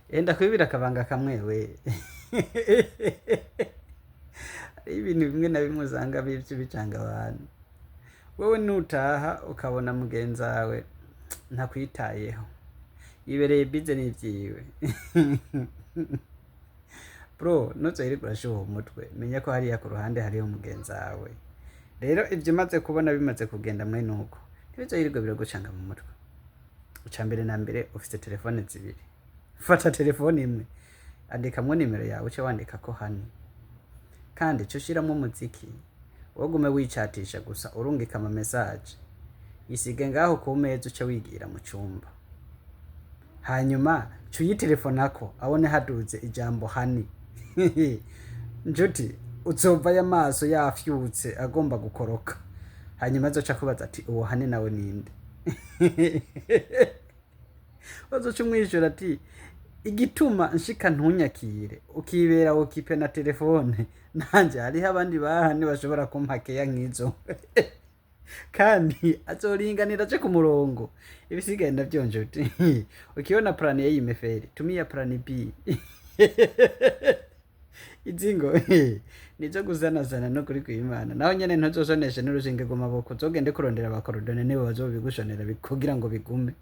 enda kwibira akabanga kamwe we. Ibintu bimwe na bimwe usanga bivyo bicanga abantu. Wewe nutaha ukabona mugenzi wawe ntakwitayeho, yibereye bize n'ivyiwe. Bro, nuzohirigwa urashuha umutwe, menya ko hariya ku ruhande hariho mugenzi wawe. Rero ivyo umaze kubona bimaze kugenda mwe nuko ntibizohirigwa biragucanga mu mutwe. Uca mbere na mbere ufite telefone zibiri, fata telefone imwe andikamwo nimero yawe uce wandikako Hani, kandi co ushiramwo umuziki, wogume wicatisha gusa urungika ama message, isige ngaho ku meza uce wigira mu cumba, hanyuma co uyitelefonako abone haduze ijambo Hani. Njuti uzovayo amaso yafyutse agomba gukoroka, hanyuma azoca akubaza ati uwo Hani nawe ninde? Wazoca umwishura ati igituma nshika ntunyakire ukibera wokipe na telefone, nanje hariho abandi bahani bashobora kumpakeya nk'izo. Kandi azoringanira aje ku murongo, ibisigaye navyo njuti. Ukiona plan A imeferi, tumia plan B. Izingo nizo kuzanazana no kuri kw'Imana, naho nyene ntuzosoneshe n'urushinge ku maboko, uzogende kurondera abakorodone nibo bazobigushonera kugira ngo bigume.